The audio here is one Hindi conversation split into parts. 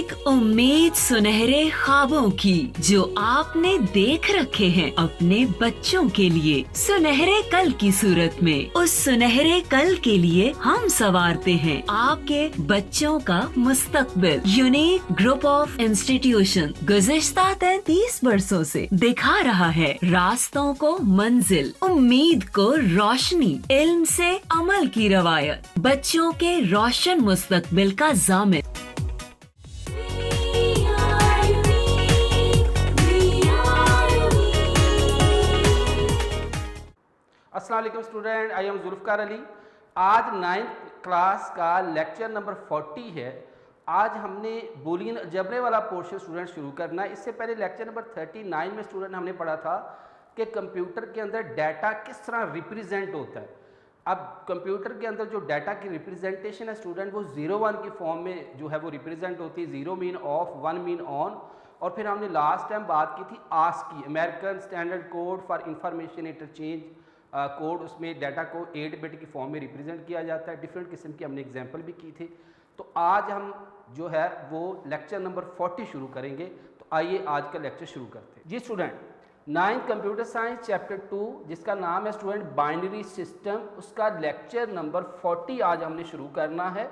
एक उम्मीद सुनहरे ख्वाबों की जो आपने देख रखे हैं अपने बच्चों के लिए, सुनहरे कल की सूरत में। उस सुनहरे कल के लिए हम संवारते हैं आपके बच्चों का मुस्तकबिल। यूनिक ग्रुप ऑफ इंस्टीट्यूशन गुज़िश्ता 33 वर्षों से दिखा रहा है रास्तों को मंजिल, उम्मीद को रोशनी, इल्म से अमल की रवायत, बच्चों के रोशन मुस्तकबिल का ज़ामिन। अस्सलाम वालेकुम student, I am Zulfiqar Ali. आज 9th क्लास का लेक्चर नंबर 40 है। आज हमने बूलियन अलजेब्रा वाला पोर्शन स्टूडेंट शुरू करना है। इससे पहले लेक्चर नंबर 39 में स्टूडेंट हमने पढ़ा था कि कंप्यूटर के अंदर डाटा किस तरह रिप्रेजेंट होता है। अब कंप्यूटर के अंदर जो डाटा की रिप्रेजेंटेशन है स्टूडेंट, वो 0-1 की फॉर्म में जो है वो रिप्रेजेंट होती है। 0 मीन ऑफ, 1 मीन ऑन। और फिर हमने लास्ट टाइम बात की थी आस्क की, American standard code for information interchange code. उसमें डाटा को 8 बिट की फॉर्म में रिप्रेजेंट किया जाता है। डिफरेंट किस्म की हमने एग्जांपल भी की थी। तो आज हम जो है वो लेक्चर नंबर 40 शुरू करेंगे। तो आइए आज का लेक्चर शुरू करते हैं। जी student, 9th computer science chapter 2 जिसका नाम है स्टूडेंट बाइनरी सिस्टम, उसका लेक्चर नंबर 40 आज हमने शुरू करना है।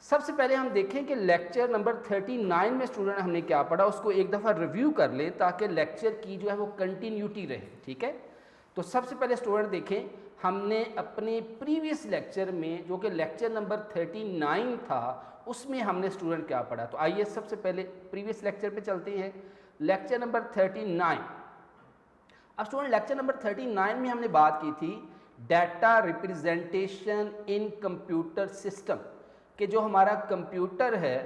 सबसे पहले हम देखें कि लेक्चर नंबर 39 में स्टूडेंट हमने क्या पढ़ा, उसको एक दफ़ा रिव्यू कर लें ताकि लेक्चर की जो है वो कंटिन्यूटी रहे। ठीक है, तो सबसे पहले स्टूडेंट देखें, हमने अपने प्रीवियस लेक्चर में जो कि लेक्चर नंबर 39 था उसमें हमने स्टूडेंट क्या पढ़ा। तो आइए सबसे पहले प्रीवियस लेक्चर पे चलते हैं। Lecture number 39। अब स्टूडेंट लेक्चर नंबर 39 में हमने बात की थी data representation in computer system, कि जो हमारा कंप्यूटर है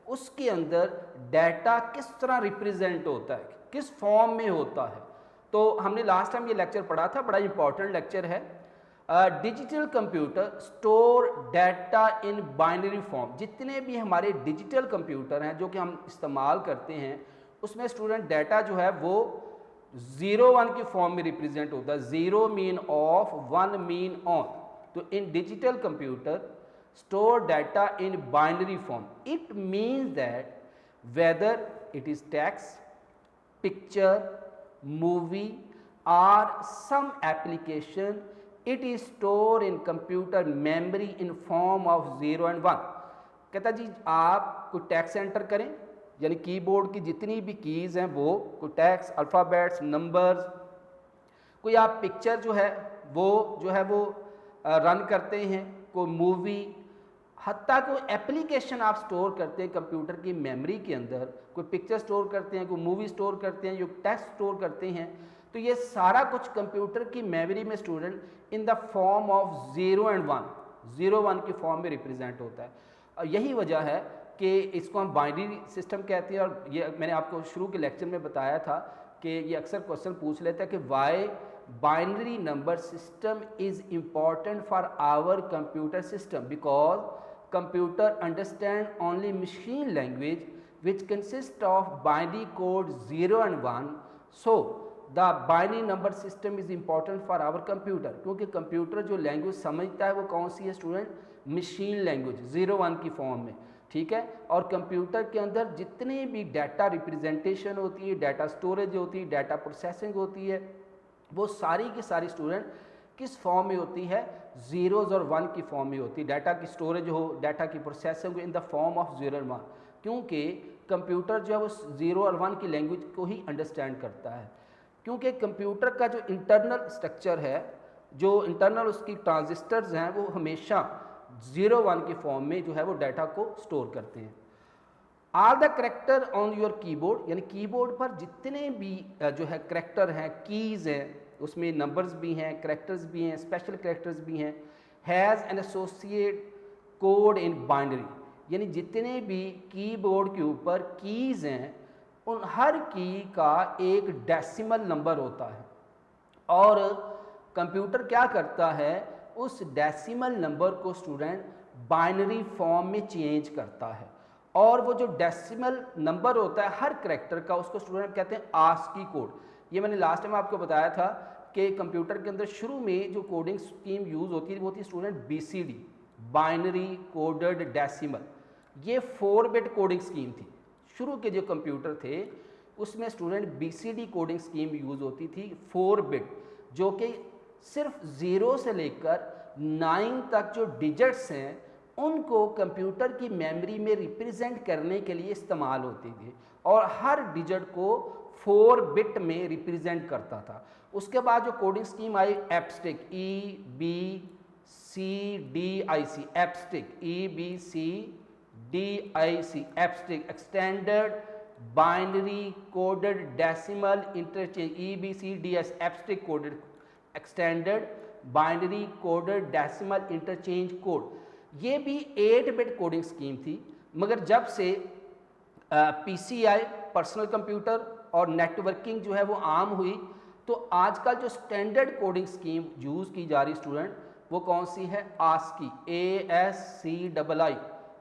उसके अंदर डाटा किस तरह रिप्रेजेंट होता है, किस फॉर्म में होता है। तो हमने लास्ट टाइम ये लेक्चर पढ़ा था, बड़ा इंपॉर्टेंट लेक्चर है। Digital computer store data in binary form. जितने भी हमारे डिजिटल कंप्यूटर हैं जो कि हम इस्तेमाल करते हैं उसमें स्टूडेंट डाटा जो है वो 0-1 की फॉर्म में रिप्रेजेंट होता है। 0 मीन ऑफ, 1 मीन ऑन। तो इन digital computer store data in binary form. It means that whether it is text, picture, movie or some application, it is stored in computer memory in form of 0 and 1। कहता जी आप कोई टेक्स्ट एंटर करें, यानी कीबोर्ड की जितनी भी कीज़ हैं वो कोई टेक्स्ट, अल्फ़ाबेट्स, नंबर्स, कोई आप पिक्चर जो है वो रन करते हैं, कोई मूवी, हत्ता कोई एप्लीकेशन आप स्टोर करते हैं कंप्यूटर की मेमोरी के अंदर, कोई पिक्चर स्टोर करते हैं, कोई मूवी स्टोर करते हैं, जो टेक्स्ट स्टोर करते हैं, तो ये सारा कुछ कंप्यूटर की मेमोरी में student in the form of 0 and 1, 0-1 की फॉर्म में रिप्रेजेंट होता है। और यही वजह है कि इसको हम बाइनरी सिस्टम कहते हैं। और ये मैंने आपको शुरू के लेक्चर में बताया था कि ये अक्सर क्वेश्चन पूछ लेता है कि why binary number system is important for our computer system, because computer understand only machine language which consists of binary code 0 and 1, so the binary number system is important for our computer। क्योंकि कंप्यूटर जो लैंग्वेज समझता है वो कौन सी है स्टूडेंट, मशीन लैंग्वेज 0-1 की फॉर्म में। ठीक है, और कंप्यूटर के अंदर जितने भी डाटा रिप्रेजेंटेशन होती है, डाटा स्टोरेज होती है, डाटा प्रोसेसिंग होती है, वो सारी की सारी स्टूडेंट किस फॉर्म में होती है, 0s और 1 की फॉर्म में होती है। डाटा की स्टोरेज हो, डाटा की प्रोसेसिंग हो इन द फॉर्म ऑफ 0 और 1, क्योंकि कंप्यूटर जो है वो 0 और 1 की लैंग्वेज को ही अंडरस्टैंड करता है। क्योंकि कंप्यूटर का जो इंटरनल स्ट्रक्चर है, जो इंटरनल उसकी ट्रांजिस्टर्स हैं, वो हमेशा 0-1 की फॉर्म में जो है वो डाटा को स्टोर करते हैं। All the character on your keyboard, यानी कीबोर्ड पर जितने भी जो है करैक्टर हैं, कीज़ हैं, उसमें नंबर्स भी हैं, करैक्टर्स भी हैं, स्पेशल करैक्टर्स भी हैं, has an associate code in binary, यानी जितने भी कीबोर्ड के ऊपर कीज़ हैं उन हर की का एक डेसिमल नंबर होता है। और कंप्यूटर क्या करता है, उस डेसिमल नंबर को स्टूडेंट बाइनरी फॉर्म में चेंज करता है। और वो जो डेसिमल नंबर होता है हर करैक्टर का, उसको स्टूडेंट कहते हैं आस्की कोड। ये मैंने लास्ट टाइम आपको बताया था कि कंप्यूटर के अंदर शुरू में जो कोडिंग स्कीम यूज़ होती है वो होती है student BCD, binary coded decimal. ये 4 बिट कोडिंग स्कीम थी। शुरू के जो कंप्यूटर थे उसमें student BCD coding scheme use होती थी 4 बिट, जो कि सिर्फ 0 से लेकर 9 तक जो डिजिट्स हैं उनको कंप्यूटर की मेमोरी में रिप्रेजेंट करने के लिए इस्तेमाल होती थी और हर डिजिट को 4 बिट में रिप्रेजेंट करता था। उसके बाद जो कोडिंग स्कीम आई EBCDIC, EBCDIC, extended binary coded decimal interchange, EBCDS, EBCDIC coded extended binary coded decimal interchange code. ये भी 8 बिट कोडिंग स्कीम थी, मगर जब से PCI पर्सनल कंप्यूटर और नेटवर्किंग जो है वो आम हुई, तो आजकल जो स्टैंडर्ड कोडिंग स्कीम यूज़ की जा रही स्टूडेंट वो कौन सी है? ASCII, ASCII,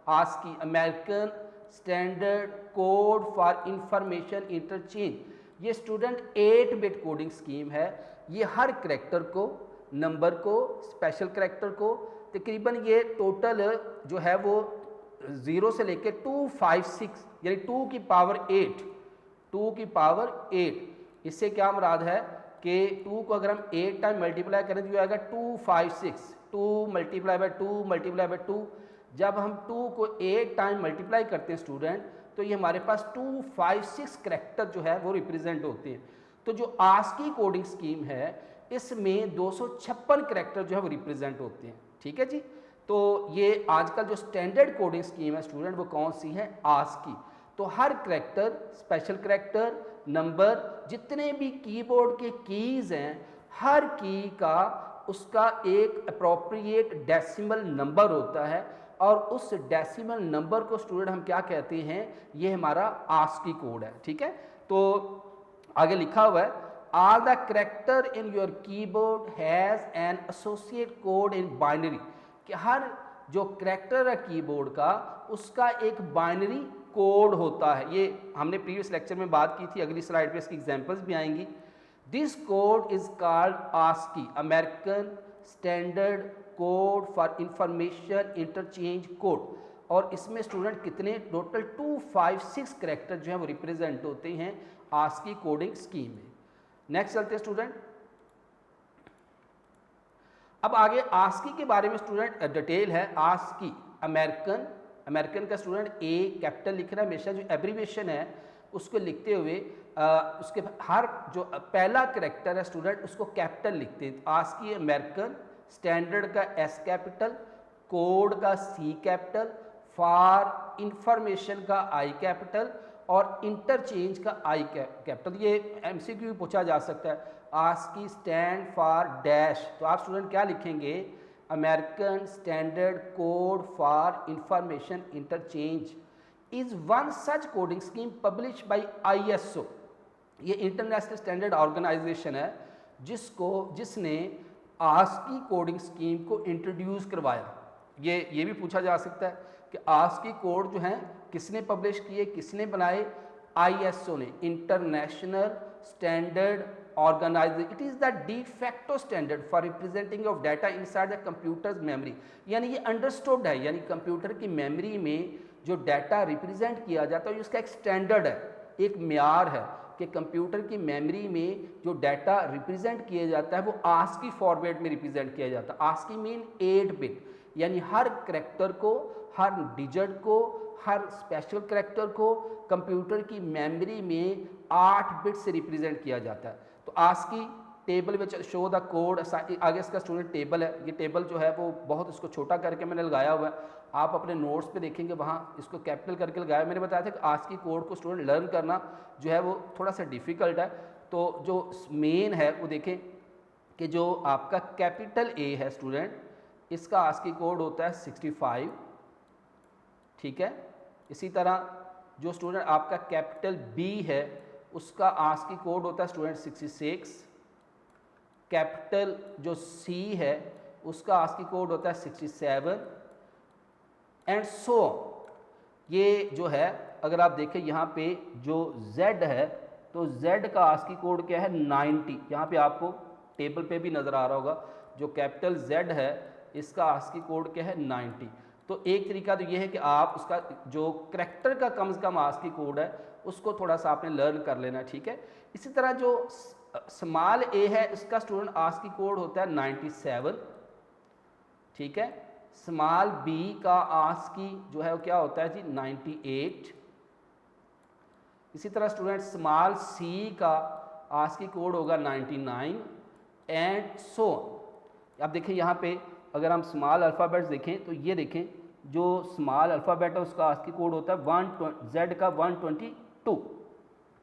ASCII, American standard code for information interchange. ये स्टूडेंट 8 बिट कोडिंग स्कीम है। ये हर करैक्टर को, नंबर को, स्पेशल करैक्टर को, तकरीबन ये टोटल जो है वो 0 से लेकर 256 यानी 2 की पावर 8, 2 की पावर 8। इससे क्या मुराद है कि 2 को अगर हम 8 टाइम मल्टीप्लाई करें तो ये आएगा 256, 2 मल्टीप्लाई बाय 2 मल्टीप्लाई बाय 2। जब हम 2 को 8 टाइम मल्टीप्लाई करते हैं स्टूडेंट, तो ये हमारे पास 256 करैक्टर जो है वो रिप्रेजेंट होते हैं। तो जो ASCII कोडिंग स्कीम है इसमें 256 करैक्टर जो है वो रिप्रेजेंट होते हैं। ठीक है जी। तो ये आजकल जो स्टैंडर्ड कोडिंग स्कीम है स्टूडेंट वो कौन सी है? ASCII। तो हर करैक्टर, स्पेशल करैक्टर, नंबर, जितने भी कीबोर्ड के कीज़ हैं, हर की का उसका एक अप्रोप्रिएट डेसिमल नंबर होता है और उस डेसिमल नंबर को स्टूडेंट हम क्या कहते हैं? ये हमारा ASCII कोड है। ठीक है। तो आगे लिखा हुआ है all the character in your keyboard has an associate code in binary, कि हर जो करैक्टर है कीबोर्ड का उसका एक बाइनरी कोड होता है। ये हमने प्रीवियस लेक्चर में बात की थी, अगली स्लाइड पे इसकी एग्जांपल्स भी आएंगी। This code is called ASCII, American standard code for information interchange code. और इसमें स्टूडेंट कितने टोटल 256 करैक्टर जो है वो रिप्रेजेंट होते हैं ASCII कोडिंग स्कीम में। नेक्स्ट चलते हैं स्टूडेंट। अब आगे ASCII के बारे में स्टूडेंट डिटेल है। ASCII अमेरिकन का स्टूडेंट A कैपिटल लिख रहा है, हमेशा जो एब्रीविएशन है उसको लिखते हुए उसके हर जो पहला करैक्टर है स्टूडेंट उसको कैपिटल लिखते हैं। ASCII अमेरिकन स्टैंडर्ड का S कैपिटल, कोड का C कैपिटल, फॉर इंफॉर्मेशन का I कैपिटल और इंटरचेंज का I कैपिटल। ये MCQ पूछा जा सकता है। ASCII स्टैंड फॉर डैश, तो आप स्टूडेंट क्या लिखेंगे? American standard code for information interchange is one such coding scheme publish by ISO। ये इंटरनेशनल स्टैंडर्ड ऑर्गेनाइजेशन है जिसने ASCII कोडिंग स्कीम को इंट्रोड्यूस करवाया। ये भी पूछा जा सकता है कि ASCII कोड जो हैं किसने पब्लिश किए, किसने बनाए? ISO ने, international standard organisation. It is the de facto standard for representing of data inside the computer's memory. यानी ये अंडरस्टूड है, यानी कंप्यूटर की मेमोरी में जो डाटा रिप्रेजेंट किया जाता है उसका एक स्टैंडर्ड है, एक म्यार है कि कंप्यूटर की मेमोरी में जो डाटा रिप्रेजेंट किया जाता है वो ASCII फॉर्मेट में रिप्रेजेंट किया जाता है। ASCII मीन 8 बिट, यानी हर करैक्टर को, हर डिजिट को, हर स्पेशल करैक्टर को कंप्यूटर की मेमोरी में 8 बिट से रिप्रेजेंट किया जाता है। तो ASCII table which show the code, आगे इसका स्टूडेंट टेबल है। ये टेबल जो है वो बहुत इसको छोटा करके मैंने लगाया हुआ है, आप अपने नोट्स पे देखेंगे वहाँ इसको कैपिटल करके लगाया। मैंने बताया था कि ASCII कोड को स्टूडेंट लर्न करना जो है वो थोड़ा सा डिफ़िकल्ट है। तो जो मेन है वो देखें कि जो आपका कैपिटल A है स्टूडेंट, इसका ASCII कोड होता है 65। ठीक है। इसी तरह जो स्टूडेंट आपका कैपिटल B है उसका ASCII कोड होता है स्टूडेंट 66। कैपिटल जो C है उसका ASCII कोड होता है 67 एंड सो। ये जो है अगर आप देखें यहाँ पे जो Z है तो Z का ASCII कोड क्या है? 90। यहाँ पे आपको टेबल पे भी नज़र आ रहा होगा, जो कैपिटल Z है इसका ASCII कोड क्या है? 90। तो एक तरीका तो ये है कि आप उसका जो करैक्टर का कम से कम आस्की कोड है उसको थोड़ा सा आपने लर्न कर लेना, ठीक है। इसी तरह जो स्मॉल ए है इसका स्टूडेंट आस्की कोड होता है 97, ठीक है। स्मॉल बी का आस्की जो है वो क्या होता है जी 98। इसी तरह स्टूडेंट स्मॉल सी का आस्की कोड होगा 99 एंड सो। अब देखें यहाँ पे अगर हम स्मॉल अल्फ़ाबेट्स देखें तो ये देखें जो स्मॉल अल्फ़ाबेट है उसका आस्की कोड होता है जेड का 122,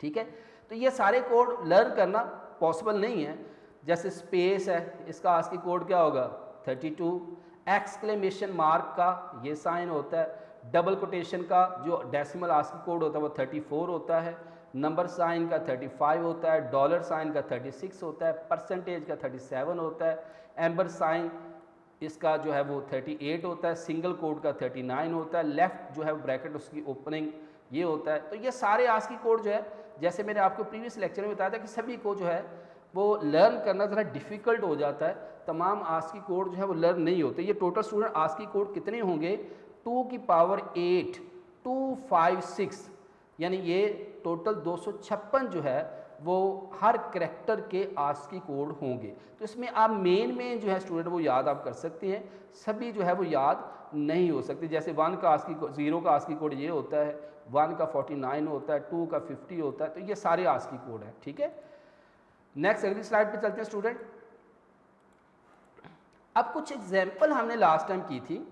ठीक है। तो ये सारे कोड लर्न करना पॉसिबल नहीं है। जैसे स्पेस है इसका आस्की कोड क्या होगा 32, एक्सक्लेमेशन मार्क का ये साइन होता है, डबल कोटेशन का जो डेसिमल आस्की कोड होता है वो 34 होता है, नंबर साइन का 35 होता है, डॉलर साइन का 36 होता है, परसेंटेज का 37 होता है, एम्बर साइन इसका जो है वो 38 होता है, सिंगल कोड का 39 होता है, लेफ़्ट जो है ब्रैकेट उसकी ओपनिंग ये होता है। तो ये सारे आस्की कोड जो है जैसे मैंने आपको प्रीवियस लेक्चर में बताया था कि सभी को जो है वो लर्न करना ज़रा डिफ़िकल्ट हो जाता है, तमाम आस्की कोड जो है वो लर्न नहीं होते। ये टोटल स्टूडेंट आस्की कोड कितने होंगे 2 की पावर 8 256, यानी ये टोटल 256 जो है वो हर करैक्टर के आस्की कोड होंगे। तो इसमें आप मेन जो है स्टूडेंट वो याद आप कर सकते हैं, सभी जो है वो याद नहीं हो सकते। जैसे 1 का आस्की 0 का आस्की कोड ये होता है, 1 का 49 होता है, 2 का 50 होता है। तो ये सारे आस्की कोड हैं, ठीक है। नेक्स्ट अगली स्लाइड पे चलते हैं स्टूडेंट। अब कुछ एग्जाम्पल हमने लास्ट टाइम की थी,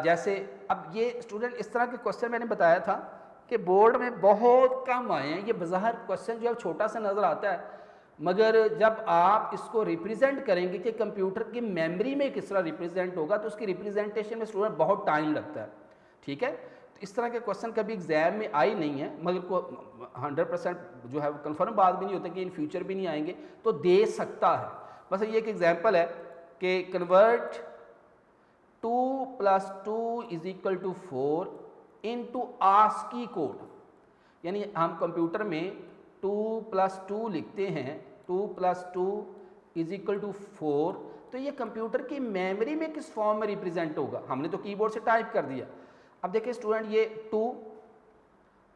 जैसे अब ये स्टूडेंट इस तरह के क्वेश्चन मैंने बताया था कि बोर्ड में बहुत कम आए हैं। ये बाहर क्वेश्चन जो है छोटा सा नज़र आता है, मगर जब आप इसको रिप्रेजेंट करेंगे कि कंप्यूटर की मेमोरी में किस तरह रिप्रेजेंट होगा तो उसकी रिप्रेजेंटेशन में स्टूडेंट बहुत टाइम लगता है, ठीक है। तो इस तरह के क्वेश्चन कभी एग्जाम में आई नहीं है, मगर को 100% जो है कंफर्म बात भी नहीं होता कि इन फ्यूचर भी नहीं आएंगे, तो दे सकता है। बस ये एक एग्जाम्पल है कि कन्वर्ट 2 + 2 = 4 इनटू आस्की कोड, यानी हम कंप्यूटर में 2 + 2 लिखते हैं, 2 + 2 = 4, तो ये कंप्यूटर की मेमोरी में किस फॉर्म में रिप्रेजेंट होगा। हमने तो कीबोर्ड से टाइप कर दिया। अब देखिए स्टूडेंट ये 2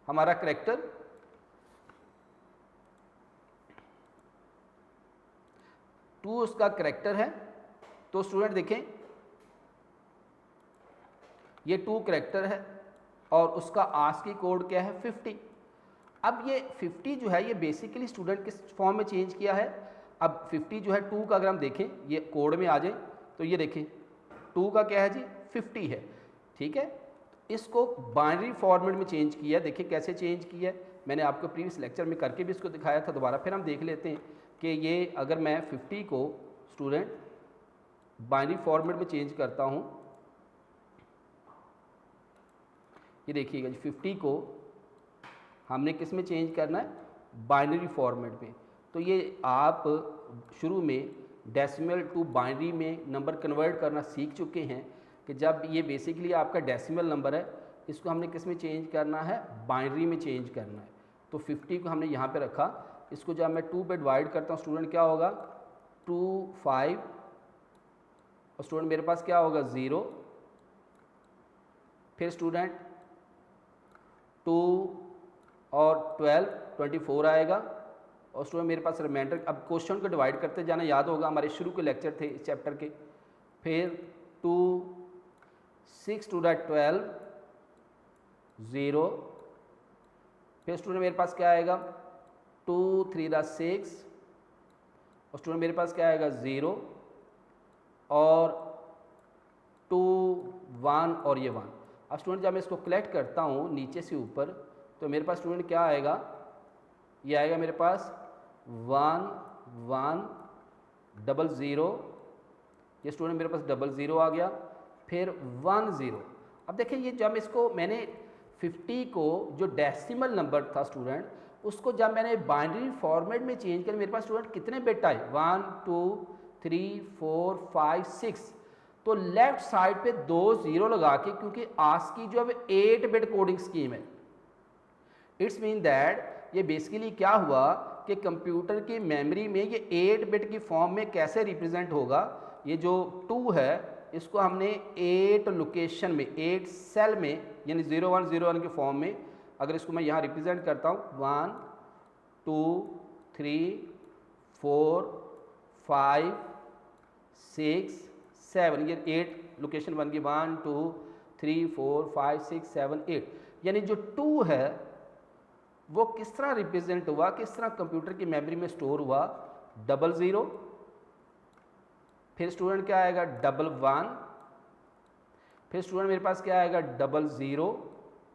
हमारा करैक्टर, 2 उसका करैक्टर है। तो स्टूडेंट देखें ये 2 करैक्टर है और उसका आस्की कोड क्या है 50। अब ये 50 जो है ये बेसिकली स्टूडेंट किस फॉर्म में चेंज किया है। अब 50 जो है 2 का अगर हम देखें ये कोड में आ जाए तो ये देखें 2 का क्या है जी 50 है, ठीक है। इसको बाइनरी फॉर्मेट में चेंज किया, देखिए कैसे चेंज किया है। मैंने आपको प्रीवियस लेक्चर में करके भी इसको दिखाया था, दोबारा फिर हम देख लेते हैं कि ये अगर मैं 50 को स्टूडेंट बाइनरी फॉर्मेट में चेंज करता हूँ, ये देखिएगा 50 को हमने किस में चेंज करना है बाइनरी फॉर्मेट में। तो ये आप शुरू में डेसिमल टू बाइनरी में नंबर कन्वर्ट करना सीख चुके हैं कि जब ये बेसिकली आपका डेसिमल नंबर है इसको हमने किस में चेंज करना है बाइनरी में चेंज करना है। तो 50 को हमने यहाँ पे रखा, इसको जब मैं 2 पे डिवाइड करता हूँ स्टूडेंट क्या होगा 2 5 और स्टूडेंट मेरे पास क्या होगा 0, फिर स्टूडेंट 2 और 12 24 आएगा और स्टूडेंट मेरे पास रिमाइंडर। अब क्वेश्चन को डिवाइड करते जाना याद होगा, हमारे शुरू के लेक्चर थे इस चैप्टर के। फिर 2 6 2 12 0, फिर स्टूडेंट मेरे पास क्या आएगा 2 3 6 और स्टूडेंट मेरे पास क्या आएगा 0 और 2 1 और ये 1। अब स्टूडेंट जब मैं इसको कलेक्ट करता हूँ नीचे से ऊपर तो मेरे पास स्टूडेंट क्या आएगा, ये आएगा मेरे पास 1 1 0 0, ये स्टूडेंट मेरे पास 00 आ गया, फिर 1 0। अब देखिए ये जब इसको मैंने 50 को जो डेसिमल नंबर था स्टूडेंट उसको जब मैंने बाइनरी फॉर्मेट में चेंज किया मेरे पास स्टूडेंट कितने बिट आए 1 2 3 4 5 6। तो लेफ्ट साइड पे 2 0 लगा के, क्योंकि आस्की जो है 8 बिट कोडिंग स्कीम है, इट्स मीन दैट ये बेसिकली क्या हुआ कि कंप्यूटर की मेमोरी में ये 8 बिट की फॉर्म में कैसे रिप्रेजेंट होगा। ये जो 2 है इसको हमने 8 लोकेशन में 8 सेल में यानी 0101 के फॉर्म में, अगर इसको मैं यहाँ रिप्रेजेंट करता हूँ 1 2 3 4 5 6 7, ये 8 लोकेशन बन गई 1 2 3 4 5 6 7 8। यानी जो 2 है वो किस तरह रिप्रेजेंट हुआ, किस तरह कंप्यूटर की मेमोरी में स्टोर हुआ, 00, फिर स्टूडेंट क्या आएगा 11, फिर स्टूडेंट मेरे पास क्या आएगा 00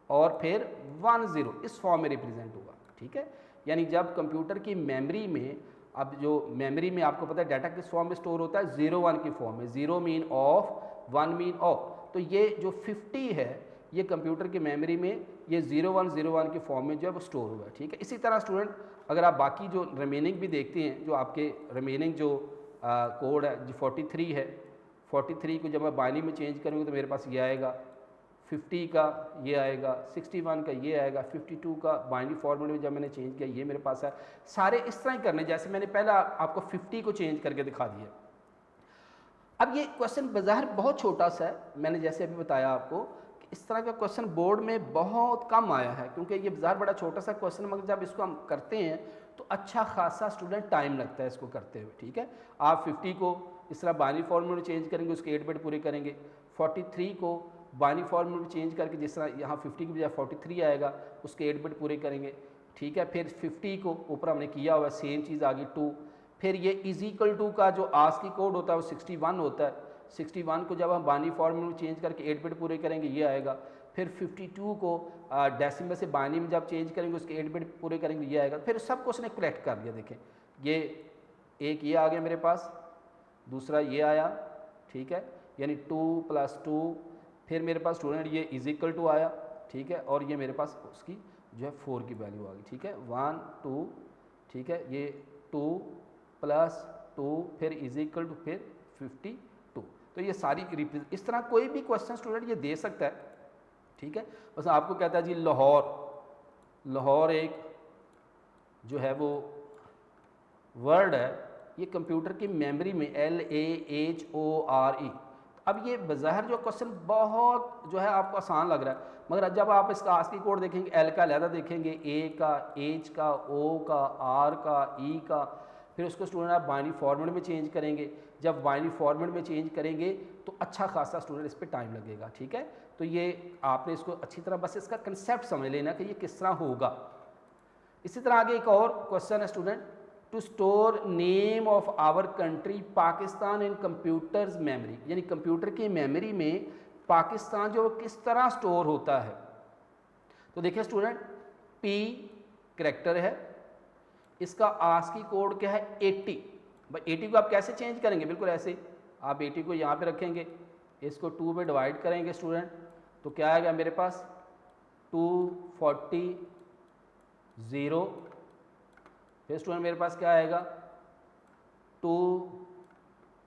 और फिर 10, इस फॉर्म में रिप्रेजेंट हुआ। ठीक है, यानी जब कंप्यूटर की मेमोरी में, अब जो मेमोरी में आपको पता है डाटा किस फॉर्म में स्टोर होता है, 01 की फॉर्म में, 0 मीन ऑफ 1 मीन ऑफ, तो ये जो 50 है ये कंप्यूटर की मेमोरी में ये 0101 के फॉर्म में जो है वो स्टोर हुआ है। ठीक है, इसी तरह स्टूडेंट अगर आप बाकी जो रिमेनिंग भी देखते हैं, जो आपके रिमेनिंग जो कोड है जो 43 है, 43 को जब मैं बाइनरी में चेंज करूँगा तो मेरे पास ये आएगा, 50 का ये आएगा, 61 का ये आएगा, 52 का बाइनरी फॉर्मेट में जब मैंने चेंज किया ये मेरे पास है। सारे इस तरह ही करने, जैसे मैंने पहला आपको 50 को चेंज करके दिखा दिया। अब ये क्वेश्चन बाज़ाहिर बहुत छोटा सा है, मैंने जैसे अभी बताया आपको कि इस तरह का क्वेश्चन बोर्ड में बहुत कम आया है, क्योंकि ये बाज़ाहिर बड़ा छोटा सा क्वेश्चन, मगर जब इसको हम करते हैं तो अच्छा खासा स्टूडेंट टाइम लगता है इसको करते हुए। ठीक है, आप 50 को इस तरह बाइनरी फॉर्मेट में चेंज करेंगे, उसके 8 बिट पूरे करेंगे, 43 को बाइनरी फॉर्मेट में चेंज करके जिस तरह यहाँ 50 की बजाय 43 आएगा उसके 8 बिट पूरे करेंगे। ठीक है, फिर 50 को ऊपर हमने किया हुआ सेम चीज़ आ गई 2, फिर ये = का जो आस्की कोड होता है वो 61 होता है, 61 को जब हम बाइनरी फॉर्मेट में चेंज करके 8 बिट पूरे करेंगे ये आएगा, फिर 52 को डेसिमल से बाइनरी में जब चेंज करेंगे उसके 8 बिट पूरे करेंगे ये आएगा। फिर सबको उसने कलेक्ट कर लिया, देखें ये एक ये आ गया मेरे पास, दूसरा ये आया। ठीक है, यानी 2 + 2, फिर मेरे पास स्टूडेंट ये = आया। ठीक है, और ये मेरे पास उसकी जो है 4 की वैल्यू आ गई। ठीक है, 1 2, ठीक है, ये 2 + 2 फिर = फिर 52, तो ये सारी इस तरह कोई भी क्वेश्चन स्टूडेंट ये दे सकता है। ठीक है, बस आपको कहता है जी लाहौर एक जो है वो वर्ड है, ये कंप्यूटर की मेमोरी में LAHORE। अब ये बाज़ाहिर जो क्वेश्चन बहुत जो है आपको आसान लग रहा है, मगर जब आप इसका आस्की कोड देखेंगे, L का अलहदा देखेंगे, A का, H का, O का, R का, E का, फिर उसको स्टूडेंट आप बाइनरी फॉर्मेट में चेंज करेंगे। जब बाइनरी फॉर्मेट में चेंज करेंगे तो अच्छा खासा स्टूडेंट इस पर टाइम लगेगा। ठीक है, तो ये आपने इसको अच्छी तरह बस इसका कंसेप्ट समझ लेना कि ये किस तरह होगा। इसी तरह आगे एक और क्वेश्चन है student, to store name of our country Pakistan in computer's memory, यानी कंप्यूटर की मेमोरी में पाकिस्तान जो किस तरह स्टोर होता है। तो देखिए स्टूडेंट, P करैक्टर है, इसका आस्की कोड क्या है 80। भाई 80 को आप कैसे चेंज करेंगे, बिल्कुल ऐसे आप 80 को यहाँ पे रखेंगे, इसको 2 में डिवाइड करेंगे स्टूडेंट, तो क्या आएगा मेरे पास 240 0, फिर स्टूडेंट मेरे पास क्या आएगा 2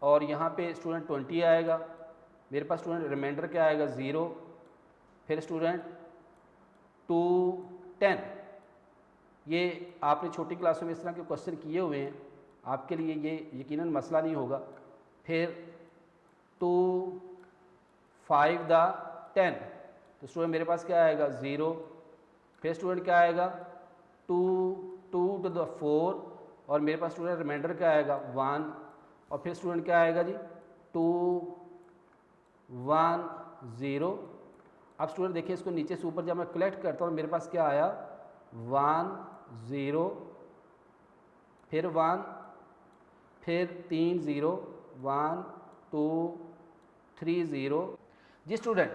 और यहाँ पे स्टूडेंट 20 आएगा, मेरे पास स्टूडेंट रिमाइंडर क्या आएगा 0, फिर स्टूडेंट 210। ये आपने छोटी क्लासों में इस तरह के क्वेश्चन किए हुए हैं, आपके लिए ये यकीनन मसला नहीं होगा। फिर 2 5 10, तो स्टूडेंट मेरे पास क्या आएगा 0, फिर स्टूडेंट क्या आएगा 2 2 4 और मेरे पास स्टूडेंट रिमाइंडर क्या आएगा 1, और फिर स्टूडेंट क्या आएगा जी 2 1 0। अब स्टूडेंट देखिए इसको नीचे से ऊपर जब मैं कलेक्ट करता हूँ मेरे पास क्या आया 1 0, फिर 1, फिर 3 0, 1 2 3 0। जी स्टूडेंट,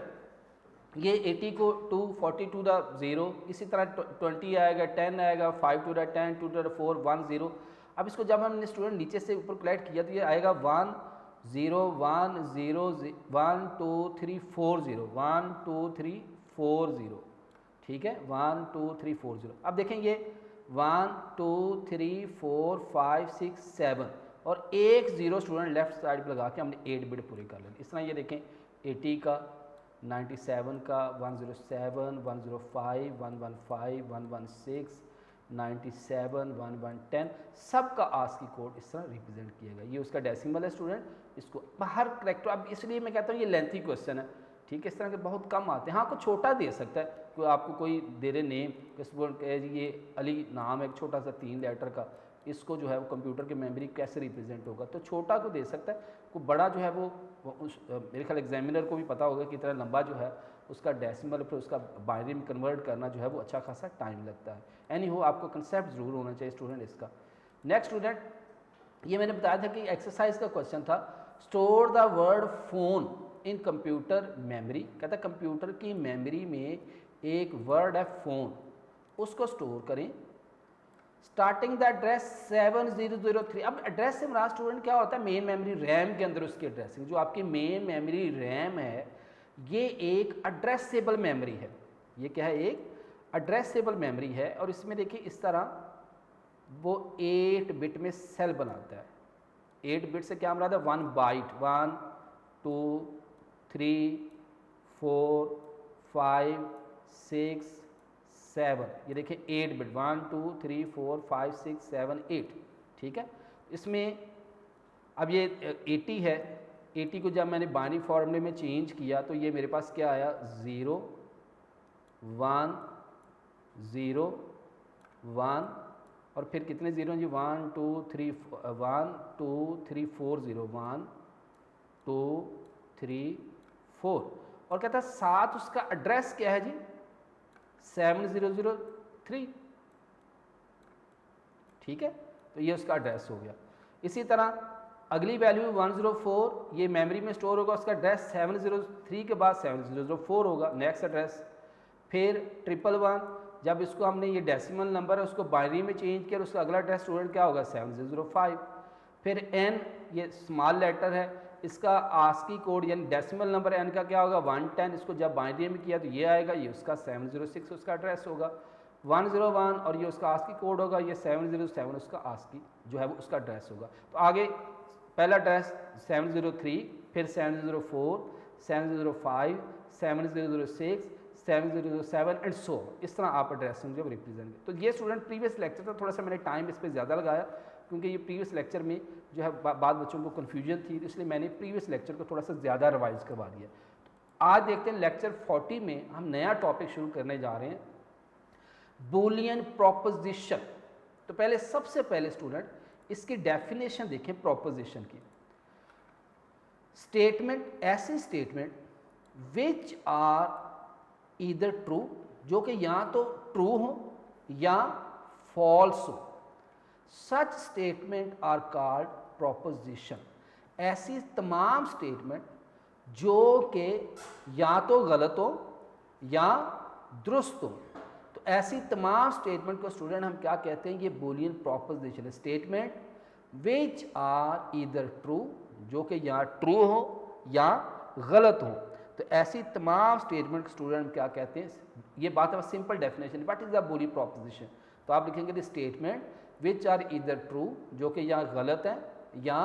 ये 80 को 242 0, इसी तरह 20 आएगा, 10 आएगा, 5 2 10, 2 4 1 0। अब इसको जब हमने स्टूडेंट नीचे से ऊपर कलेक्ट किया तो ये आएगा 1 0 1 0 1 2 3 4 0, 1 2 3 4 0। ठीक है, 1 2 3 4 0। अब देखें ये 1 2 3 4 5 6 7 और एक 0 स्टूडेंट लेफ्ट साइड पर लगा के हमने 8 बिट पूरी कर लेनी। इस तरह ये देखें 80 का, 97 का, 107 105 115 116 97 1110 सबका आस्की कोड इस तरह रिप्रेजेंट किया गया। ये उसका डेसिमल है स्टूडेंट, इसको हर करेक्टर, अब इसलिए मैं कहता हूँ ये लेंथी क्वेश्चन है, ठीक है, इस तरह के बहुत कम आते हैं। हाँ, कुछ छोटा दे सकता है, कोई आपको कोई दे दे नेम, स्टूडेंट कहे जी ये अली नाम है एक छोटा सा 3 लेटर का, इसको जो है वो कंप्यूटर की मेमोरी कैसे रिप्रेजेंट होगा, तो छोटा को दे सकता है, कोई बड़ा जो है वो उस मेरे ख्याल एग्जामिनर को भी पता होगा कि इतना लंबा जो है उसका डेसिमल फिर उसका बाइनरी में कन्वर्ट करना जो है वो अच्छा खासा टाइम लगता है। एनी हो, आपको कंसेप्ट ज़रूर होना चाहिए स्टूडेंट इसका। नेक्स्ट स्टूडेंट, ये मैंने बताया था कि एक्सरसाइज का क्वेश्चन था, store the word phone in computer memory. कहता है कंप्यूटर की मेमोरी में एक वर्ड है फ़ोन, उसको स्टोर करें। Starting the address 7003। अब एड्रेस से हमारा स्टूडेंट क्या होता है, मेन मेमोरी रैम के अंदर उसकी एड्रेसिंग, जो आपकी मेन मेमोरी रैम है ये एक एड्रेसेबल मेमोरी है। ये क्या है, एक एड्रेसेबल मेमोरी है, और इसमें देखिए इस तरह वो 8 बिट में सेल बनाता है। 8 बिट से क्या मराद है, 1 बाइट, 1 2 3 4 5 6 7, ये देखिए 8 बिट, 1 2 3 4 5 6 7 8, ठीक है। इसमें अब ये 80 है, 80 को जब मैंने बाइनरी फॉर्मूले में चेंज किया तो ये मेरे पास क्या आया, 0 1 0 1, और फिर कितने ज़ीरो जी, 1 2 3 1 2 3 4 0, 1 2 3 4, और कहता है साथ उसका एड्रेस क्या है जी, 7003, ठीक है, तो ये उसका एड्रेस हो गया। इसी तरह अगली वैल्यू 104, ये मेमोरी में स्टोर होगा, उसका एड्रेस 703 के बाद 7004 होगा नेक्स्ट एड्रेस। फिर 111, जब इसको हमने ये डेसिमल नंबर है उसको बाइनरी में चेंज किया, उसका अगला एड्रेस स्टूडेंट क्या होगा, 7005। फिर n, ये स्मॉल लेटर है, इसका आस्की कोड यानी डेसिमल नंबर n का क्या होगा, 110, इसको जब बाइनरी में किया तो ये आएगा, ये उसका 706 उसका एड्रेस होगा। 101 और ये उसका आस्की कोड होगा, ये 707 उसका आस्की जो है वो उसका एड्रेस होगा। तो आगे पहला एड्रेस 703, फिर 704, 705, 706, 707 एंड सो, इस तरह आप एड्रेसिंग जो रिप्रेजेंट। तो ये स्टूडेंट प्रीवियस लेक्चर था, थोड़ा सा मैंने टाइम इस पर ज़्यादा लगाया क्योंकि ये प्रीवियस लेक्चर में जो है बाद बच्चों को कन्फ्यूजन थी, इसलिए मैंने प्रीवियस लेक्चर को थोड़ा सा ज़्यादा रिवाइज करवा दिया। तो आज देखते हैं लेक्चर 40 में हम नया टॉपिक शुरू करने जा रहे हैं, बूलियन प्रोपोजिशन। तो पहले सबसे पहले स्टूडेंट इसकी डेफिनेशन देखें प्रोपोजिशन की। स्टेटमेंट, ऐसी statement which are either true, जो कि या तो ट्रू हो या फॉल्स हो, such statement are called proposition. ऐसी तमाम स्टेटमेंट जो कि या तो गलत हो या दुरुस्त हो, तो ऐसी तमाम स्टेटमेंट को स्टूडेंट हम क्या कहते हैं, ये बूलियन प्रोपोजिशन है। Statement which are either true, जो कि या ट्रू हो या गलत हो, तो ऐसी तमाम स्टेटमेंट स्टूडेंट क्या कहते हैं, ये बात है simple definition, what is the Boolean proposition. तो आप लिखेंगे the statement which are either true, जो कि या गलत है या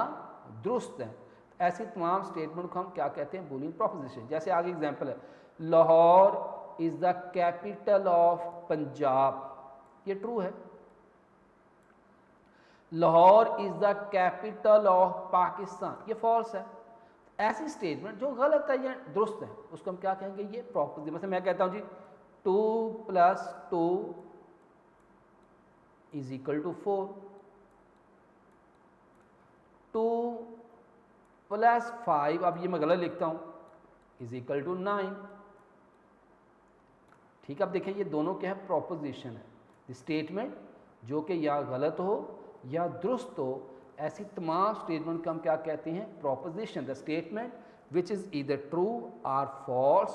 दुरुस्त है, ऐसी तमाम स्टेटमेंट को हम क्या कहते हैं, बूलियन प्रोपोजिशन। जैसे आगे एग्जांपल है, Lahore is the capital of Punjab, ये ट्रू है। Lahore is the capital of Pakistan, ये फॉल्स है। ऐसी स्टेटमेंट जो गलत है या दुरुस्त है उसको हम क्या कहेंगे, ये प्रोपोजिशन। मतलब मैं कहता हूं जी 2 + 2 = 4, 2 + 5, अब ये मैं गलत लिखता हूं, = 9, ठीक है। अब देखें ये दोनों क्या है, प्रोपोजिशन है। स्टेटमेंट जो कि या गलत हो या दुरुस्त हो, ऐसी तमाम स्टेटमेंट को हम क्या कहते हैं, proposition. The statement which is either true or false,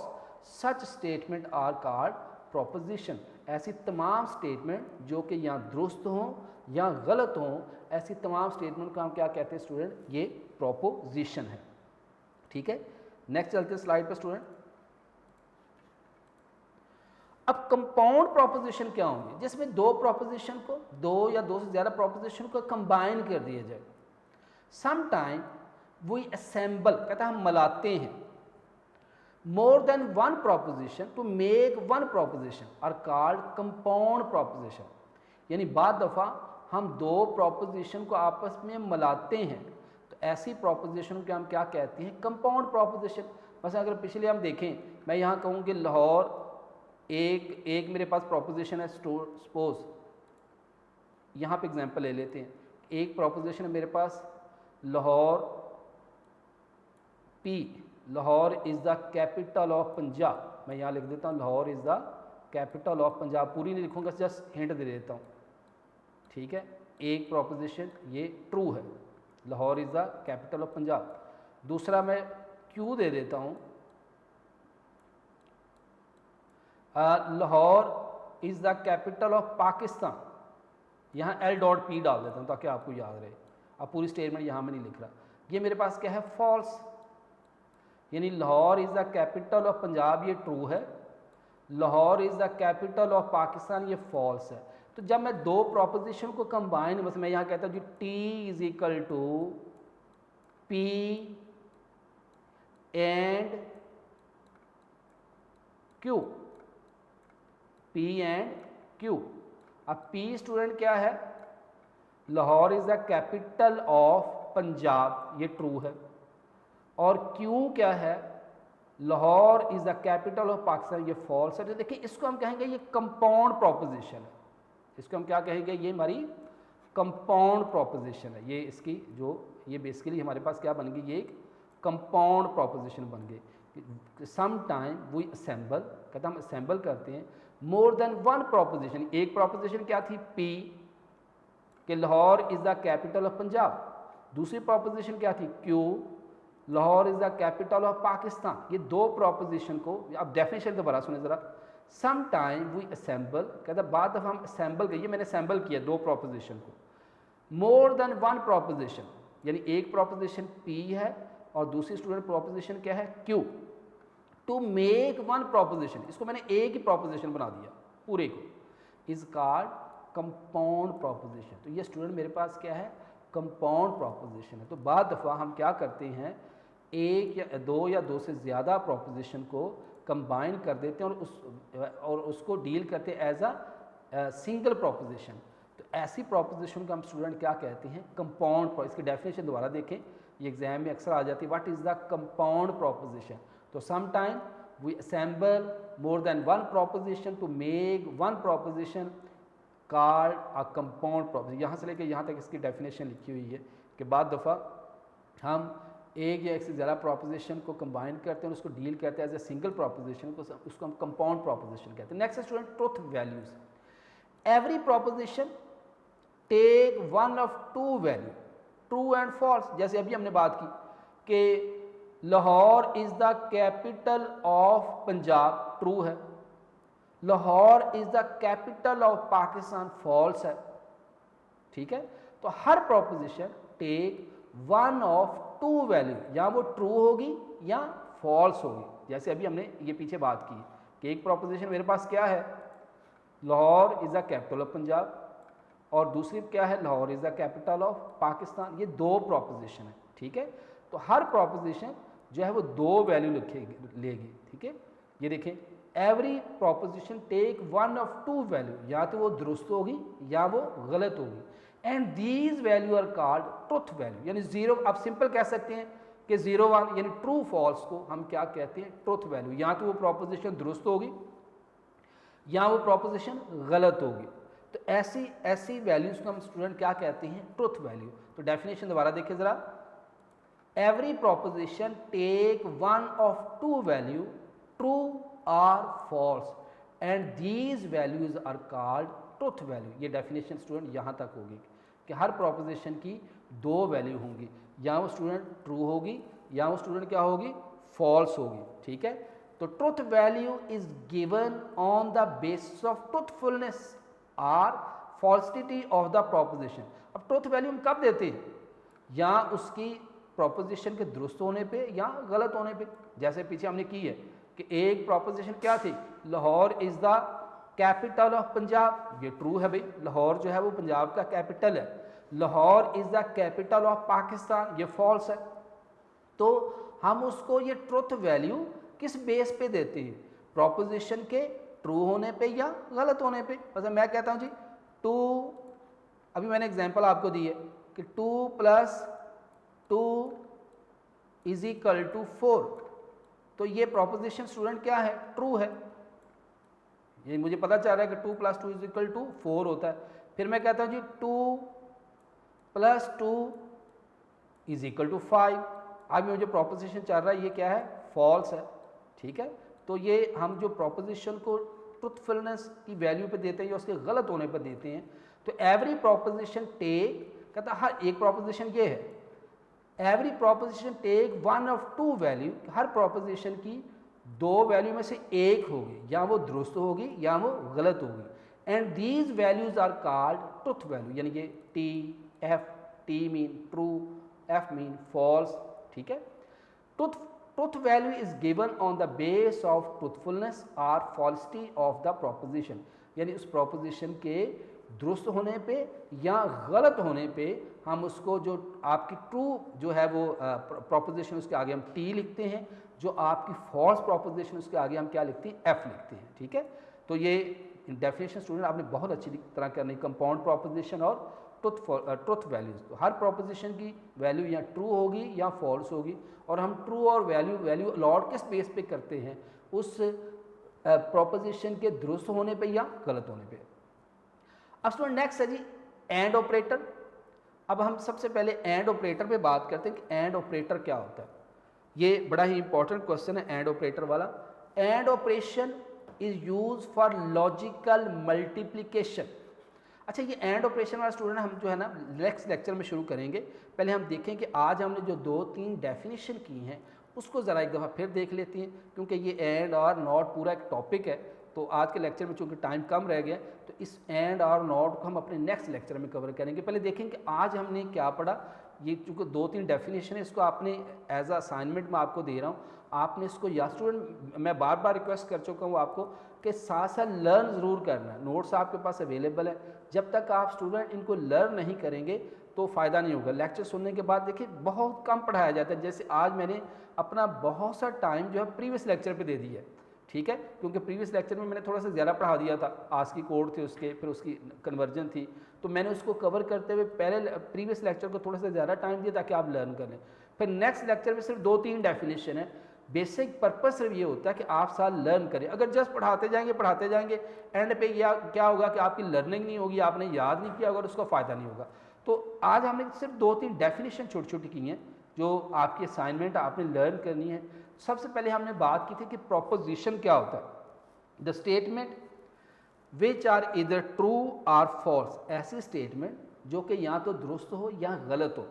such statement are called proposition. ऐसी तमाम स्टेटमेंट जो कि या दुरुस्त हो या गलत हो, ऐसी तमाम स्टेटमेंट को हम क्या कहते हैं स्टूडेंट, ये प्रोपोजिशन है, ठीक है। नेक्स्ट चलते हैं स्लाइड पर स्टूडेंट। अब कंपाउंड प्रोपोजिशन क्या होंगे, जिसमें दो प्रोपोजिशन को, दो या दो से ज़्यादा प्रोपोजिशन को कंबाइन कर दिया जाए। समटाइम वी असेंबल, कहता है हम मिलाते हैं, more than one proposition to make one proposition are called compound proposition. यानी बाद दफ़ा हम दो प्रोपोजिशन को आपस में मिलाते हैं तो ऐसी प्रोपोजिशन को हम क्या कहते हैं, कंपाउंड प्रोपोजिशन। बस अगर पिछले हम देखें, मैं यहाँ कहूँ कि लाहौर एक मेरे पास प्रोपोजिशन है, सपोज यहाँ पे एग्जांपल ले लेते हैं, एक प्रोपोजिशन है मेरे पास Lahore P, Lahore is the capital of Punjab. मैं यहाँ लिख देता हूँ Lahore is the capital of Punjab, पूरी नहीं लिखूँगा, जस्ट हिंट दे देता हूँ, ठीक है। एक प्रोपोजिशन ये ट्रू है, Lahore is the capital of Punjab. दूसरा मैं क्यू दे देता हूँ, Lahore is the capital of Pakistan. यहाँ L.P डाल देता हूँ ताकि आपको याद रहे। अब पूरी स्टेटमेंट यहाँ में नहीं लिख रहा। ये मेरे पास क्या है, फॉल्स, यानी Lahore is the capital of Punjab ये ट्रू है, Lahore is the capital of Pakistan ये फॉल्स है। तो जब मैं दो प्रोपोजिशन को कंबाइन, बस मैं यहाँ कहता हूँ जी T is equal to P and Q, P and Q। अब P स्टूडेंट क्या है, Lahore is the capital of Punjab ये ट्रू है, और Q क्या है, Lahore is the capital of Pakistan ये फॉल्स है। तो देखिए इसको हम कहेंगे ये कंपाउंड प्रोपोजिशन है, इसको हम क्या कहेंगे, ये हमारी कंपाउंड प्रोपोजिशन है। ये इसकी जो ये बेसिकली हमारे पास क्या बन गई, ये एक कंपाउंड प्रोपोजिशन बन गई। सम टाइम वी असेंबल, कहते हम असेंबल करते हैं मोर देन वन प्रोपोजिशन। एक प्रोपोजिशन क्या थी P कि Lahore is the capital of Punjab, दूसरी प्रोपोजिशन क्या थी Q, Lahore is the capital of Pakistan. ये दो प्रोपोजिशन को, अब डेफिनेशन दोबारा सुने ज़रा, सम टाइम वी असेंबल, कहता बाद दफ़ा हम असेंबल करिए, मैंने असेंबल किया दो प्रोपोजिशन को, मोर देन वन प्रोपोजिशन, यानी एक प्रोपोजिशन P है और दूसरी स्टूडेंट प्रोपोजिशन क्या है Q, to make one proposition, इसको मैंने एक ही प्रोपोजिशन बना दिया पूरे को, इज कॉल्ड कंपाउंड प्रोपोजिशन। तो ये स्टूडेंट मेरे पास क्या है, कंपाउंड प्रोपोजिशन है। तो बाद दफ़ा हम क्या करते हैं, एक या दो से ज़्यादा प्रोपोजिशन को कंबाइन कर देते हैं और उसको डील करते हैं एज अ सिंगल प्रोपोजिशन। तो ऐसी प्रोपोजिशन को हम स्टूडेंट क्या कहते हैं, कंपाउंड। इसकी डेफिनेशन दोबारा देखें, ये एग्जाम में अक्सर आ जाती है, what is the compound proposition. तो some time we assemble more than one proposition to make one proposition called a compound proposition. यहाँ से लेकर यहाँ तक इसकी डेफिनेशन लिखी हुई है कि बाद दफ़ा हम एक या एक से ज़्यादा प्रोपोजिशन को कंबाइन करते हैं और उसको डील करते हैं एज ए सिंगल प्रोपोजिशन को, उसको हम कंपाउंड प्रोपोजिशन कहते हैं। Next student, truth values. Every proposition take one of two value, true and false. जैसे अभी हमने बात की कि Lahore is the capital of Punjab, true है, Lahore is the capital of Pakistan, false है, ठीक है। तो हर proposition take one of two value, या वो ट्रू होगी या फॉल्स होगी। जैसे अभी हमने ये पीछे बात की कि एक प्रोपोजिशन मेरे पास क्या है, Lahore is the capital of Punjab, और दूसरी क्या है, Lahore is the capital of Pakistan. ये दो प्रोपोजिशन है, ठीक है। तो हर प्रोपोजिशन जो है वो दो वैल्यू लेगी, ठीक है। ये देखें, every proposition take one of two value, या तो वो दुरुस्त होगी या वो गलत होगी, and these value are called truth value. यानी जीरो, आप सिंपल कह सकते हैं कि 0 1 यानी ट्रू फॉल्स को हम क्या कहते हैं, ट्रुथ वैल्यू। या तो वो प्रोपोजिशन दुरुस्त होगी या वो प्रोपोजिशन गलत होगी। तो ऐसी वैल्यूज को हम स्टूडेंट क्या कहते हैं, ट्रुथ वैल्यू। तो डेफिनेशन दोबारा देखिए ज़रा, every proposition take one of two value, true or false, and these values are called truth value. ये डेफिनेशन स्टूडेंट यहाँ तक होगी कि हर प्रोपोजिशन की दो वैल्यू होंगी, या वो स्टूडेंट ट्रू होगी या वो स्टूडेंट क्या होगी, फॉल्स होगी, ठीक है। तो truth value is given on the basis of truthfulness or falsity of the proposition. अब ट्रुथ वैल्यू हम कब देते हैं, या उसकी प्रोपोजिशन के दुरुस्त होने पे या गलत होने पे। जैसे पीछे हमने की है कि एक प्रोपोजिशन क्या थी, Lahore is the capital of Punjab, ये ट्रू है भाई, लाहौर जो है वो पंजाब का कैपिटल है। Lahore is the capital of Pakistan, ये फॉल्स है। तो हम उसको ये ट्रुथ वैल्यू किस बेस पे देते हैं, प्रोपोजिशन के ट्रू होने पे या गलत होने पे। मतलब मैं कहता हूँ जी 2, अभी मैंने एग्जांपल आपको दी है कि 2 + 2 = 4, तो ये प्रोपोजिशन स्टूडेंट क्या है, ट्रू है। ये मुझे पता चल रहा है कि 2 + 2 = 4 होता है। फिर मैं कहता हूँ जी 2 + 2 = 5, अब ये जो प्रोपोजिशन चल रहा है ये क्या है, फॉल्स है, ठीक है। तो ये हम जो प्रोपोजिशन को ट्रुथफुलनेस की वैल्यू पे देते हैं या उसके गलत होने पर देते हैं, तो एवरी प्रोपोजिशन टेक, कहता हर एक प्रोपोजिशन ये है, every proposition take 1 of 2 value, हर प्रोपोजिशन की 2 वैल्यू में से एक होगी, या वो दुरुस्त होगी या वो गलत होगी। And these values are called truth value, यानी कि T, F, T mean true, F mean false, ठीक है। Truth value is given on the base of truthfulness और फॉल्सिटी ऑफ द प्रोपोजिशन, यानी उस प्रोपोजिशन के दुरुस्त होने पे या गलत होने पे हम उसको, जो आपकी ट्रू जो है वो प्रोपोजिशन, उसके आगे हम टी लिखते हैं, जो आपकी फॉल्स प्रोपोजिशन उसके आगे हम क्या लिखते हैं, एफ लिखते हैं, ठीक है। तो ये डेफिनेशन स्टूडेंट आपने बहुत अच्छी तरह करनी, कंपाउंड प्रोपोजिशन और ट्रुथ वैल्यूज। तो हर प्रोपोजिशन की वैल्यू या ट्रू होगी या फॉल्स होगी, और हम ट्रू और वैल्यू अलॉट किस बेस पे करते हैं, उस प्रोपोजिशन के दुरुस्त होने पे या गलत होने पे। अब स्टूडेंट नेक्स्ट है जी एंड ऑपरेटर। अब हम सबसे पहले एंड ऑपरेटर पे बात करते हैं कि एंड ऑपरेटर क्या होता है। ये बड़ा ही इंपॉर्टेंट क्वेश्चन है एंड ऑपरेटर वाला। And operation is use for logical multiplication. अच्छा, ये एंड ऑपरेशन वाला स्टूडेंट हम जो है ना नेक्स्ट लेक्चर में शुरू करेंगे। पहले हम देखें कि आज हमने जो 2-3 डेफिनेशन की हैं उसको ज़रा एक दफ़ा फिर देख लेते हैं, क्योंकि ये एंड और नॉट पूरा एक टॉपिक है। तो आज के लेक्चर में चूँकि टाइम कम रह गया, तो इस एंड और नॉट को हम अपने नेक्स्ट लेक्चर में कवर करेंगे। पहले देखेंगे आज हमने क्या पढ़ा। ये चूँकि 2-3 डेफिनेशन है, इसको आपने एज अ असाइनमेंट में आपको दे रहा हूँ, आपने इसको या स्टूडेंट मैं बार बार रिक्वेस्ट कर चुका हूँ आपको कि साथ साथ लर्न ज़रूर करना है। नोट्स आपके पास अवेलेबल है, जब तक आप स्टूडेंट इनको लर्न नहीं करेंगे तो फ़ायदा नहीं होगा। लेक्चर सुनने के बाद देखिए बहुत कम पढ़ाया जाता है। जैसे आज मैंने अपना बहुत सा टाइम जो है प्रीवियस लेक्चर पे दे दिया है, ठीक है, क्योंकि प्रीवियस लेक्चर में मैंने थोड़ा सा ज़्यादा पढ़ा दिया था। आज की कोड थे उसके, फिर उसकी कन्वर्जन थी, तो मैंने उसको कवर करते हुए पहले प्रीवियस लेक्चर को थोड़ा सा ज़्यादा टाइम दिया ताकि आप लर्न कर लें। फिर नेक्स्ट लेक्चर में सिर्फ 2-3 डेफिनेशन है। बेसिक पर्पस सिर्फ ये होता है कि आप साथ लर्न करें। अगर जस्ट पढ़ाते जाएंगे एंड पे या क्या होगा कि आपकी लर्निंग नहीं होगी, आपने याद नहीं किया होगा, उसका फ़ायदा नहीं होगा। तो आज हमने सिर्फ 2-3 डेफिनेशन छोटी छोटी की हैं जो आपकी असाइनमेंट आपने लर्न करनी है। सबसे पहले हमने बात की थी कि प्रोपोजिशन क्या होता है। The statement which are either true और फॉल्स, ऐसी स्टेटमेंट जो कि या तो दुरुस्त हो या गलत हो,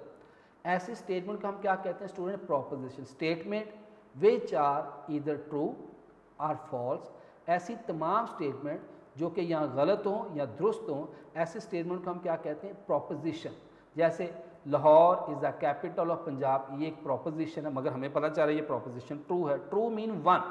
ऐसी स्टेटमेंट को हम क्या कहते हैं student, proposition. Statement which are either true और फॉल्स, ऐसी तमाम स्टेटमेंट जो कि या गलत हो या दुरुस्त हो, ऐसे स्टेटमेंट को हम क्या कहते हैं, प्रोपोजिशन। जैसे Lahore is the capital of Punjab, ये एक प्रोपोजिशन है, मगर हमें पता चल रहा है ये प्रोपोजिशन ट्रू है। True mean 1।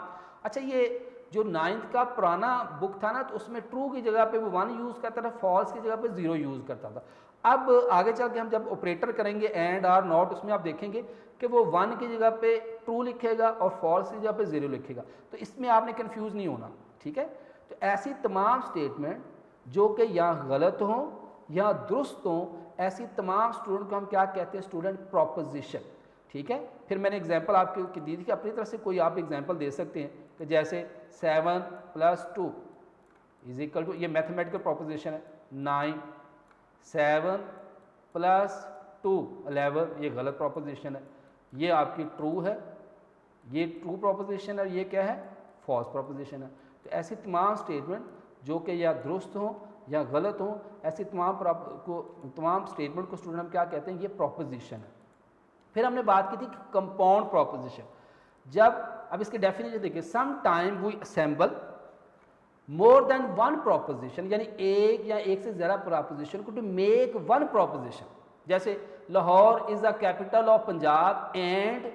अच्छा, ये जो 9th का पुराना बुक था ना, तो उसमें ट्रू की जगह पे वो 1 यूज़ करता था, फॉल्स की जगह पे 0 यूज़ करता था। अब आगे चल के हम जब ऑपरेटर करेंगे एंड और नॉट, उसमें आप देखेंगे कि वो 1 की जगह पे ट्रू लिखेगा और फॉल्स की जगह पे 0 लिखेगा। तो इसमें आपने कन्फ्यूज़ नहीं होना, ठीक है। तो ऐसी तमाम स्टेटमेंट जो कि या गलत हों या दुरुस्त हों, ऐसी तमाम स्टूडेंट को हम क्या कहते हैं स्टूडेंट, प्रोपोजिशन, ठीक है। फिर मैंने एग्जांपल आपकी दी थी कि अपनी तरफ से कोई आप एग्जांपल दे सकते हैं कि जैसे 7 + 2 = ये मैथमेटिकल प्रोपोजिशन है 9, 7 + 2 11, ये गलत प्रोपोजिशन है। ये आपकी ट्रू है, ये ट्रू प्रोपोजिशन है, ये क्या है, फॉल्स प्रोपोजिशन है। तो ऐसी तमाम स्टेटमेंट जो कि या दुरुस्त हों या गलत हों, ऐसी तमाम स्टेटमेंट को स्टूडेंट हम क्या कहते हैं, ये प्रोपोजिशन है। फिर हमने बात की थी कंपाउंड प्रोपोजिशन। जब अब इसके डेफिनेशन देखिए, some time we assemble more than 1 proposition, यानी एक या एक से ज़्यादा प्रोपोजिशन को टू मेक 1 प्रोपोजिशन। जैसे Lahore is the capital of Punjab and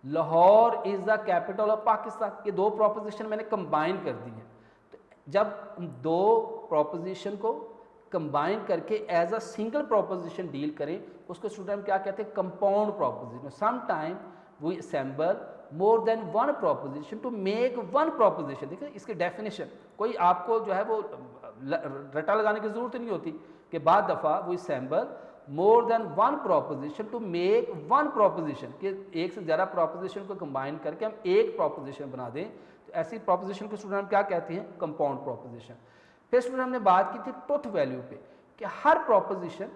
Lahore is the capital of Pakistan, ये 2 प्रोपोजिशन मैंने कंबाइन कर दी है। तो जब 2 प्रोपोजिशन को कंबाइन करके as a single proposition deal करें, उसको स्टूडेंट हम क्या कहते हैं, compound proposition. Some time we assemble more than 1 proposition to make 1 proposition. देखिए इसकी डेफिनेशन, कोई आपको जो है वो रटा लगाने की ज़रूरत नहीं होती कि बाद दफ़ा वो assemble more than one proposition to make one proposition, कि एक से ज़्यादा प्रोपोजिशन को कंबाइन करके हम एक प्रोपोजिशन बना दें। तो ऐसी प्रोपोजिशन को स्टूडेंट हम क्या कहते हैं? Compound proposition. फिर स्टूडेंट हमने बात की थी ट्रुथ वैल्यू पे, कि हर proposition,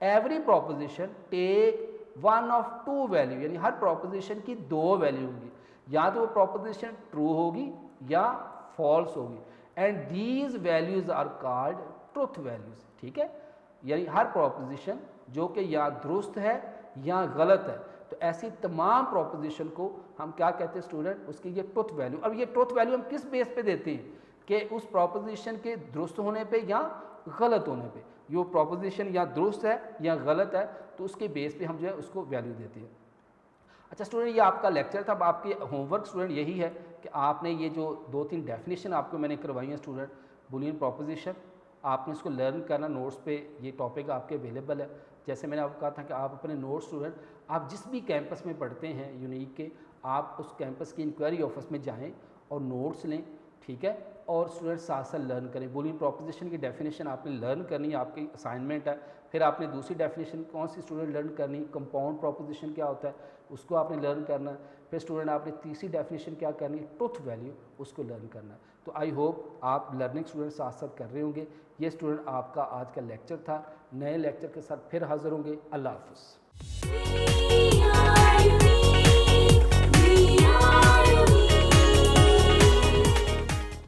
every proposition take one of two value, यानी हर प्रोपोजिशन की दो वैल्यू होंगी, या तो वो प्रोपोजिशन ट्रू होगी या फॉल्स होगी, and these values are called truth values. ठीक है, यानी हर प्रोपोजिशन जो कि या दुरुस्त है या गलत है, तो ऐसी तमाम प्रोपोजिशन को हम क्या कहते हैं स्टूडेंट? उसकी ये ट्रुथ वैल्यू। अब ये ट्रुथ वैल्यू हम किस बेस पे देते हैं? कि उस प्रोपोजिशन के दुरुस्त होने पे या गलत होने पे। ये प्रोपोजिशन या दुरुस्त है या गलत है, तो उसके बेस पे हम जो है उसको वैल्यू देते हैं। अच्छा स्टूडेंट, ये आपका लेक्चर था। अब आपके होमवर्क स्टूडेंट यही है कि आपने ये जो 2-3 डेफिनेशन आपको मैंने करवाई हैं स्टूडेंट, बूलियन प्रोपोजिशन, आपने इसको लर्न करना। नोट्स पे ये टॉपिक आपके अवेलेबल है। जैसे मैंने आपको कहा था कि आप अपने नोट्स स्टूडेंट, आप जिस भी कैंपस में पढ़ते हैं यूनिक के, आप उस कैंपस की इंक्वायरी ऑफिस में जाएँ और नोट्स लें। ठीक है, और स्टूडेंट साथ साथ लर्न करें। बूलियन प्रोपोजिशन की डेफिनेशन आपने लर्न करनी है, आपकी असाइनमेंट है। फिर आपने दूसरी डेफिनेशन कौन सी स्टूडेंट लर्न करनी? कंपाउंड प्रोपोजिशन क्या होता है, उसको आपने लर्न करना है। फिर स्टूडेंट आपने तीसरी डेफिनेशन क्या करनी है? ट्रुथ वैल्यू, उसको लर्न करना है। तो आई होप आप लर्निंग स्टूडेंट साथ साथ कर रहे होंगे। ये स्टूडेंट आपका आज का लेक्चर था। नए लेक्चर के साथ फिर हाजिर होंगे। अल्लाह हाफ़िज़।